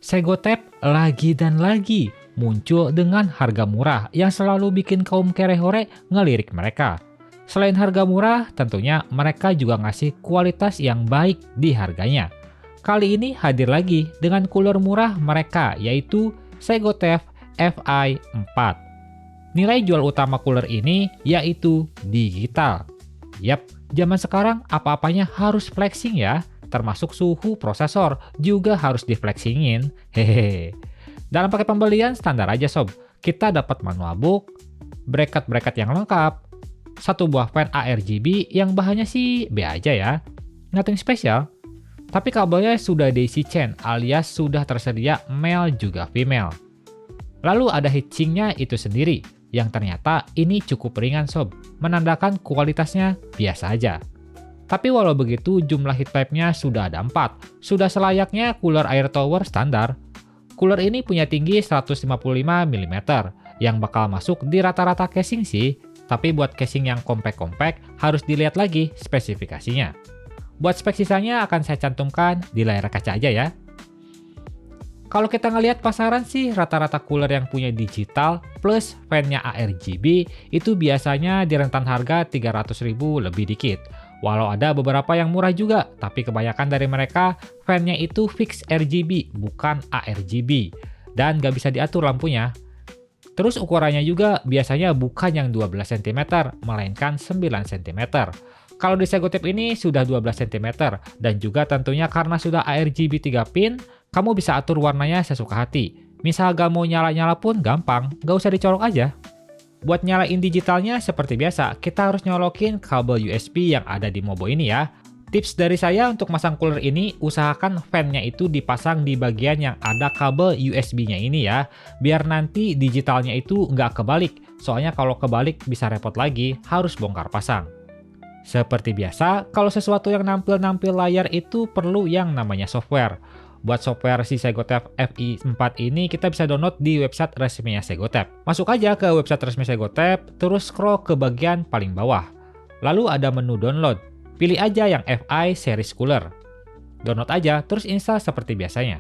Segotep lagi dan lagi muncul dengan harga murah yang selalu bikin kaum kerehore ngelirik mereka. Selain harga murah, tentunya mereka juga ngasih kualitas yang baik di harganya. Kali ini hadir lagi dengan cooler murah mereka, yaitu Segotep Fi4. Nilai jual utama cooler ini yaitu digital. Yap, zaman sekarang apa-apanya harus flexing ya, termasuk suhu prosesor juga harus diflexingin. Hehehe. Dalam paket pembelian standar aja sob, kita dapat manual book, bracket-bracket yang lengkap, satu buah fan ARGB yang bahannya sih B aja ya, nothing special. Tapi kabelnya sudah DC chain alias sudah tersedia male juga female. Lalu ada heatsinknya itu sendiri, yang ternyata ini cukup ringan sob, menandakan kualitasnya biasa aja. Tapi walau begitu jumlah heat pipe-nya sudah ada 4, sudah selayaknya cooler air tower standar. Cooler ini punya tinggi 155 mm, yang bakal masuk di rata-rata casing sih, tapi buat casing yang compact-compact harus dilihat lagi spesifikasinya. Buat spek sisanya akan saya cantumkan di layar kaca aja ya. Kalau kita ngelihat pasaran sih rata-rata cooler yang punya digital plus fan-nya ARGB itu biasanya di rentan harga 300.000 lebih dikit. Walau ada beberapa yang murah juga, tapi kebanyakan dari mereka fan-nya itu fix RGB bukan ARGB dan nggak bisa diatur lampunya. Terus ukurannya juga biasanya bukan yang 12 cm melainkan 9 cm. Kalau di Segotep ini sudah 12 cm dan juga tentunya karena sudah ARGB 3 pin, kamu bisa atur warnanya sesuka hati. Misal gak mau nyala-nyala pun gampang, gak usah dicolok aja. Buat nyalain digitalnya seperti biasa, kita harus nyolokin kabel USB yang ada di Mobo ini ya. Tips dari saya untuk masang cooler ini, usahakan fan-nya itu dipasang di bagian yang ada kabel USB-nya ini ya. Biar nanti digitalnya itu nggak kebalik, soalnya kalau kebalik bisa repot lagi, harus bongkar pasang. Seperti biasa, kalau sesuatu yang nampil-nampil layar itu perlu yang namanya software. Buat software si Segotep Fi4 ini kita bisa download di website resminya Segotep. Masuk aja ke website resmi Segotep, terus scroll ke bagian paling bawah. Lalu ada menu download. Pilih aja yang Fi series cooler. Download aja, terus install seperti biasanya.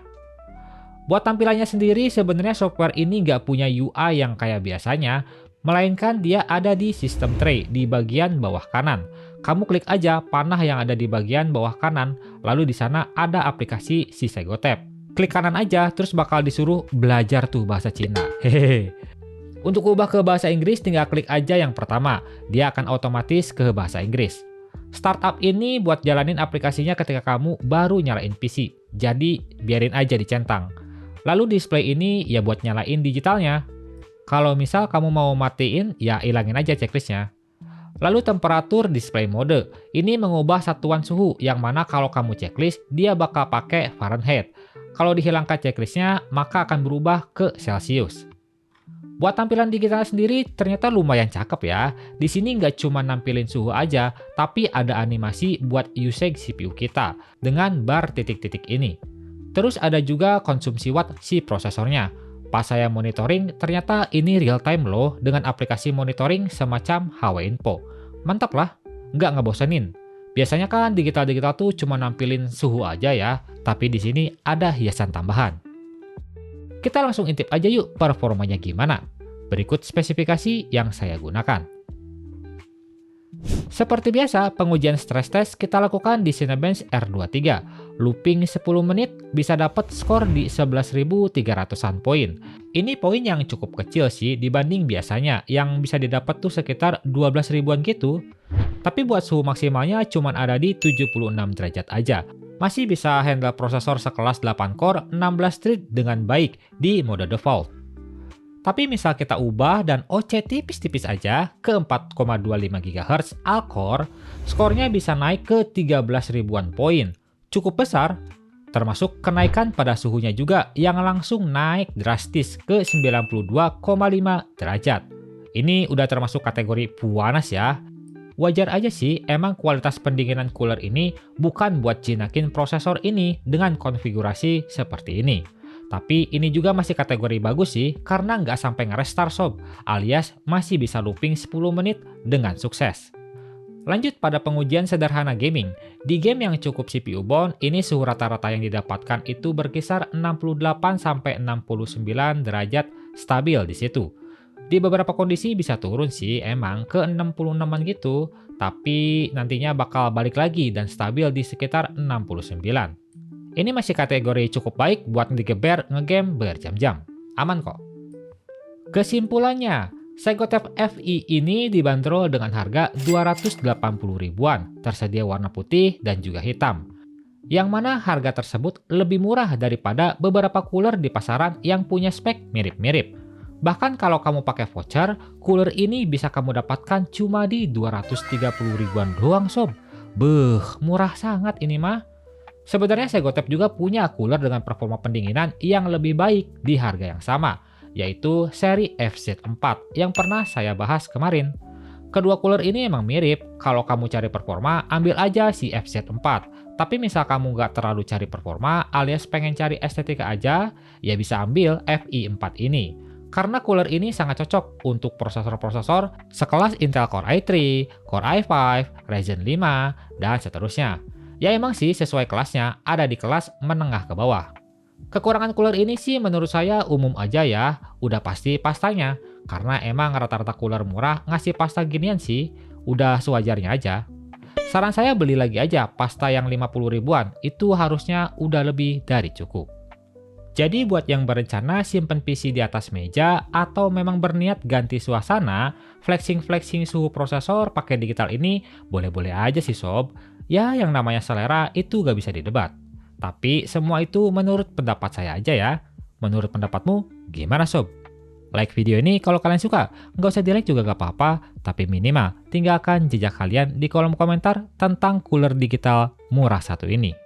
Buat tampilannya sendiri, sebenarnya software ini nggak punya UI yang kayak biasanya, melainkan dia ada di sistem tray di bagian bawah kanan. Kamu klik aja panah yang ada di bagian bawah kanan, lalu di sana ada aplikasi si Segotep. Klik kanan aja, terus bakal disuruh belajar tuh bahasa Cina. Hehehe. Untuk ubah ke bahasa Inggris, tinggal klik aja yang pertama. Dia akan otomatis ke bahasa Inggris. Startup ini buat jalanin aplikasinya ketika kamu baru nyalain PC. Jadi, biarin aja dicentang. Lalu display ini ya buat nyalain digitalnya. Kalau misal kamu mau matiin, ya ilangin aja checklistnya. Lalu temperatur display mode. Ini mengubah satuan suhu yang mana kalau kamu checklist, dia bakal pakai Fahrenheit. Kalau dihilangkan checklistnya, maka akan berubah ke Celsius. Buat tampilan digital sendiri ternyata lumayan cakep ya. Di sini nggak cuma nampilin suhu aja, tapi ada animasi buat usage CPU kita dengan bar titik-titik ini. Terus ada juga konsumsi watt si prosesornya. Pas saya monitoring, ternyata ini real time loh dengan aplikasi monitoring semacam HW Info. Mantap lah, nggak ngebosenin. Biasanya kan digital-digital tuh cuma nampilin suhu aja ya, tapi di sini ada hiasan tambahan. Kita langsung intip aja yuk performanya gimana. Berikut spesifikasi yang saya gunakan. Seperti biasa, pengujian stress test kita lakukan di Cinebench R23. Looping 10 menit bisa dapat skor di 11.300-an poin. Ini poin yang cukup kecil sih dibanding biasanya yang bisa didapat tuh sekitar 12 ribuan gitu. Tapi buat suhu maksimalnya cuma ada di 76 derajat aja. Masih bisa handle prosesor sekelas 8 core 16 thread dengan baik di mode default. Tapi misal kita ubah dan OC tipis-tipis aja ke 4,25 GHz all-core, skornya bisa naik ke 13 ribuan poin. Cukup besar, termasuk kenaikan pada suhunya juga yang langsung naik drastis ke 92,5 derajat. Ini udah termasuk kategori panas ya. Wajar aja sih, emang kualitas pendinginan cooler ini bukan buat jinakin prosesor ini dengan konfigurasi seperti ini. Tapi ini juga masih kategori bagus sih, karena nggak sampai nge-restart sob, alias masih bisa looping 10 menit dengan sukses. Lanjut pada pengujian sederhana gaming. Di game yang cukup CPU bound, ini suhu rata-rata yang didapatkan itu berkisar 68-69 derajat stabil di situ. Di beberapa kondisi bisa turun sih emang ke 66-an gitu, tapi nantinya bakal balik lagi dan stabil di sekitar 69. Ini masih kategori cukup baik buat digeber ngegame berjam-jam. Aman kok. Kesimpulannya, Segotev FI ini dibanderol dengan harga 280 ribuan, tersedia warna putih dan juga hitam. Yang mana harga tersebut lebih murah daripada beberapa cooler di pasaran yang punya spek mirip-mirip. Bahkan kalau kamu pakai voucher, cooler ini bisa kamu dapatkan cuma di 230 ribuan doang sob. Beuh, murah sangat ini mah. Sebenarnya Segotev juga punya cooler dengan performa pendinginan yang lebih baik di harga yang sama, yaitu seri FZ4 yang pernah saya bahas kemarin. Kedua cooler ini emang mirip, kalau kamu cari performa ambil aja si FZ4. Tapi misal kamu nggak terlalu cari performa alias pengen cari estetika aja, ya bisa ambil FI4 ini. Karena cooler ini sangat cocok untuk prosesor-prosesor sekelas Intel Core i3, Core i5, Ryzen 5, dan seterusnya. Ya emang sih sesuai kelasnya, ada di kelas menengah ke bawah. Kekurangan cooler ini sih menurut saya umum aja ya, udah pasti pastanya. Karena emang rata-rata cooler murah ngasih pasta ginian sih, udah sewajarnya aja. Saran saya beli lagi aja pasta yang 50 ribuan, itu harusnya udah lebih dari cukup. Jadi buat yang berencana simpen PC di atas meja atau memang berniat ganti suasana, flexing-flexing suhu prosesor pakai digital ini boleh-boleh aja sih sob. Ya yang namanya selera itu gak bisa didebat. Tapi semua itu menurut pendapat saya aja ya. Menurut pendapatmu gimana sob? Like video ini kalau kalian suka, nggak usah di like juga gak apa-apa, tapi minimal tinggalkan jejak kalian di kolom komentar tentang cooler digital murah satu ini.